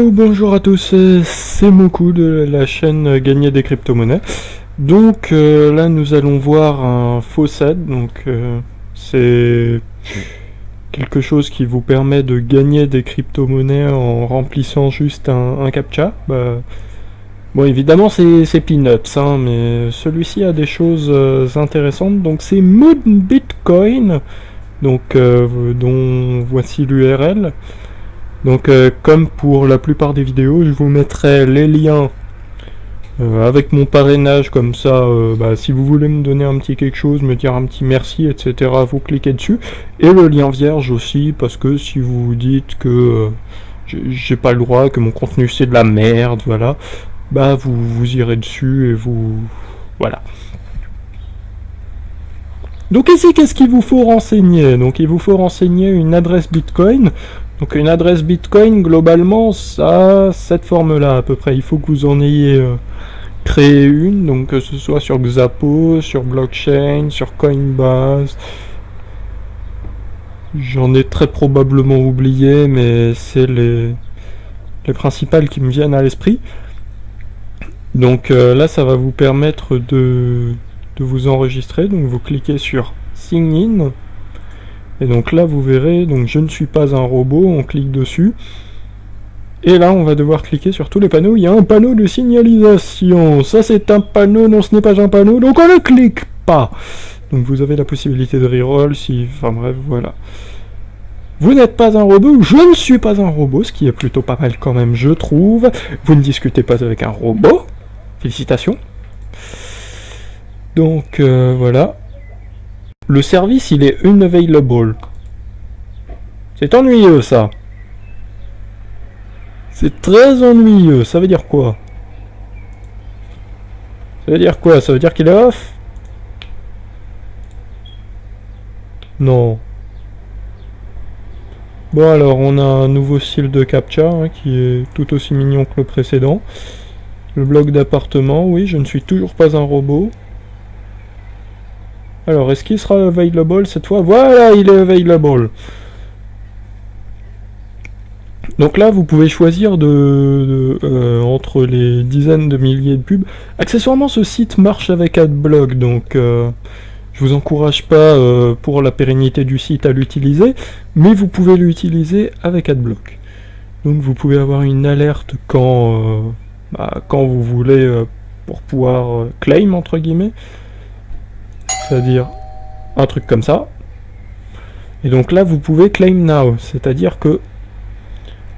Hello, bonjour à tous, c'est Moku de la chaîne Gagner des crypto-monnaies. Donc là nous allons voir un faucet, donc c'est quelque chose qui vous permet de gagner des crypto-monnaies en remplissant juste un captcha. Bon évidemment c'est peanuts, hein, mais celui-ci a des choses intéressantes, donc c'est Moon Bitcoin, donc dont voici l'URL. Donc comme pour la plupart des vidéos, je vous mettrai les liens avec mon parrainage, comme ça si vous voulez me donner un petit quelque chose, me dire un petit merci, etc., vous cliquez dessus. Et le lien vierge aussi, parce que si vous vous dites que j'ai pas le droit, que mon contenu c'est de la merde, voilà, vous irez dessus et vous... voilà. Donc ici, qu'est-ce qu'il vous faut renseigner? Donc il vous faut renseigner une adresse Bitcoin. Donc une adresse Bitcoin, globalement, ça a cette forme-là à peu près. Il faut que vous en ayez créé une, donc que ce soit sur Xapo, sur Blockchain, sur Coinbase. J'en ai très probablement oublié, mais c'est les principales qui me viennent à l'esprit. Donc là, ça va vous permettre de vous enregistrer. Donc vous cliquez sur Sign In. Et donc là vous verrez, donc je ne suis pas un robot, on clique dessus. Et là on va devoir cliquer sur tous les panneaux, il y a un panneau de signalisation. Ça c'est un panneau, non ce n'est pas un panneau, donc on ne clique pas. Donc vous avez la possibilité de reroll si... enfin bref, voilà. Vous n'êtes pas un robot, je ne suis pas un robot, ce qui est plutôt pas mal quand même je trouve. Vous ne discutez pas avec un robot. Félicitations. Donc voilà. Le service, il est unavailable. C'est ennuyeux, ça. C'est très ennuyeux. Ça veut dire quoi? Ça veut dire quoi? Ça veut dire qu'il est off? Non. Bon, alors, on a un nouveau style de captcha, hein, qui est tout aussi mignon que le précédent. Le bloc d'appartement, oui, je ne suis toujours pas un robot. Alors, est-ce qu'il sera available cette fois? Voilà, il est available. Donc là, vous pouvez choisir entre les dizaines de milliers de pubs. Accessoirement, ce site marche avec Adblock, donc je vous encourage pas pour la pérennité du site à l'utiliser, mais vous pouvez l'utiliser avec Adblock. Donc vous pouvez avoir une alerte quand vous voulez pour pouvoir claim, entre guillemets. C'est-à-dire un truc comme ça. Et donc là, vous pouvez claim now, c'est-à-dire que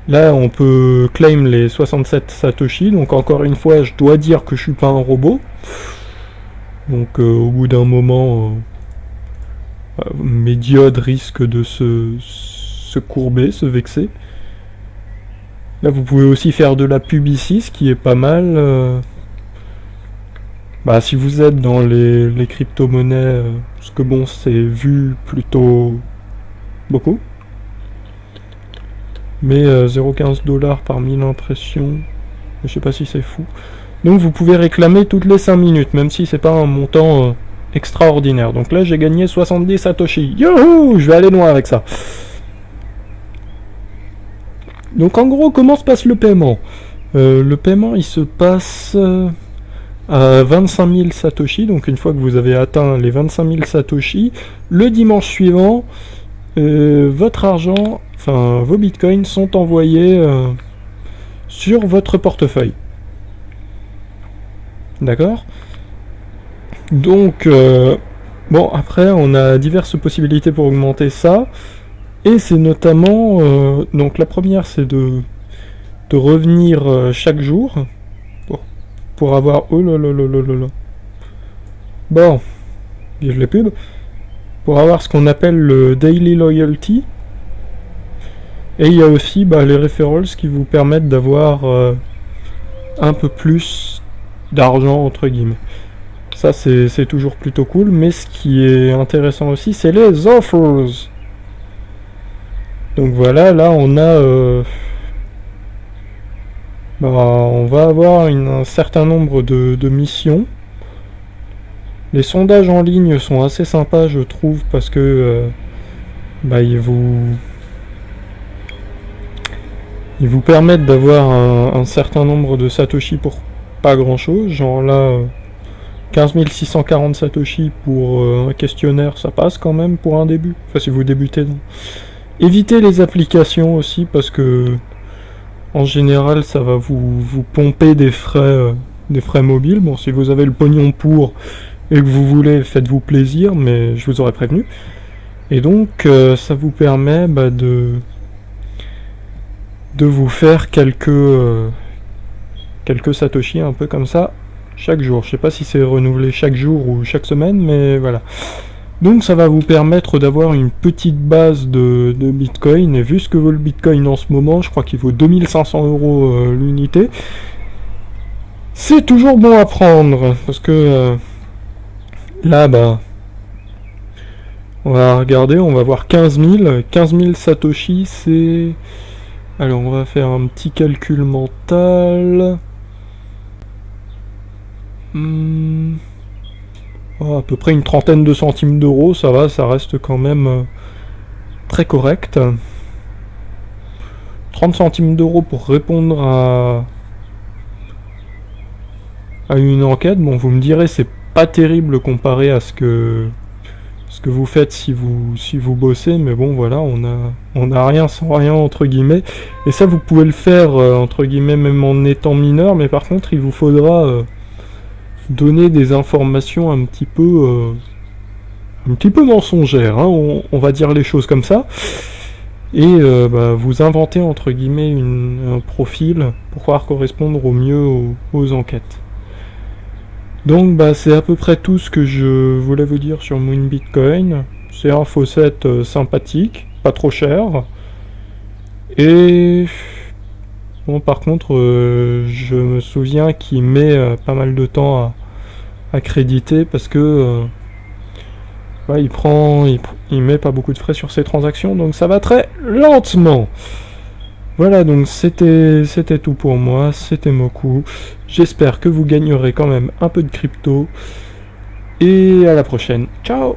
là, on peut claim les 67 Satoshi, donc encore une fois, je dois dire que je suis pas un robot. Donc au bout d'un moment, mes diodes risquent de se courber, se vexer. Là, vous pouvez aussi faire de la pub ici, ce qui est pas mal. Si vous êtes dans les crypto-monnaies, parce que bon, c'est vu plutôt beaucoup. Mais 0,15 $ par 1000 impressions, je sais pas si c'est fou. Donc vous pouvez réclamer toutes les 5 minutes, même si c'est pas un montant extraordinaire. Donc là j'ai gagné 70 Satoshi. Youhou, je vais aller loin avec ça. Donc en gros, comment se passe le paiement? Le paiement il se passe à 25 000 Satoshi. Donc une fois que vous avez atteint les 25 000 Satoshi, le dimanche suivant, votre argent, enfin vos bitcoins sont envoyés sur votre portefeuille. D'accord? Donc, bon, après, on a diverses possibilités pour augmenter ça. Et c'est notamment... donc, la première, c'est de revenir chaque jour. Pour avoir... Oh là là là là là là. Bon, vive les pubs. Pour avoir ce qu'on appelle le Daily Loyalty. Et il y a aussi les referrals qui vous permettent d'avoir un peu plus d'argent, entre guillemets. Ça, c'est toujours plutôt cool, mais ce qui est intéressant aussi, c'est les offers. Donc voilà, là, on a... on va avoir un certain nombre de missions. Les sondages en ligne sont assez sympas, je trouve, parce que... Ils vous permettent d'avoir un certain nombre de Satoshi pour pas grand chose, genre là 15 640 Satoshi pour un questionnaire, ça passe quand même pour un début, enfin si vous débutez. Donc. Évitez les applications aussi parce que en général ça va vous pomper des frais mobiles. Bon, si vous avez le pognon pour et que vous voulez, faites-vous plaisir, mais je vous aurais prévenu. Et donc ça vous permet de vous faire quelques Satoshi un peu comme ça chaque jour. Je sais pas si c'est renouvelé chaque jour ou chaque semaine, mais voilà. Donc ça va vous permettre d'avoir une petite base de Bitcoin, et vu ce que vaut le Bitcoin en ce moment, je crois qu'il vaut 2500 € l'unité. C'est toujours bon à prendre, parce que là, on va regarder, on va voir 15 000. 15 000 Satoshi, c'est... Alors on va faire un petit calcul mental. À peu près une trentaine de centimes d'euros, ça va, ça reste quand même très correct. 30 centimes d'euros pour répondre à une enquête. Bon, vous me direz, c'est pas terrible comparé à ce que vous faites si vous bossez, mais bon, voilà, on a rien sans rien, entre guillemets. Et ça, vous pouvez le faire, entre guillemets, même en étant mineur, mais par contre, il vous faudra donner des informations un petit peu mensongères, hein, on va dire les choses comme ça. Et vous inventez, entre guillemets, un profil pour pouvoir correspondre au mieux aux enquêtes. Donc c'est à peu près tout ce que je voulais vous dire sur Moon Bitcoin. C'est un faucet sympathique, pas trop cher. Et bon, par contre, je me souviens qu'il met pas mal de temps à créditer parce que il met pas beaucoup de frais sur ses transactions, donc ça va très lentement. Voilà, donc c'était tout pour moi, c'était Moku. J'espère que vous gagnerez quand même un peu de crypto. Et à la prochaine. Ciao!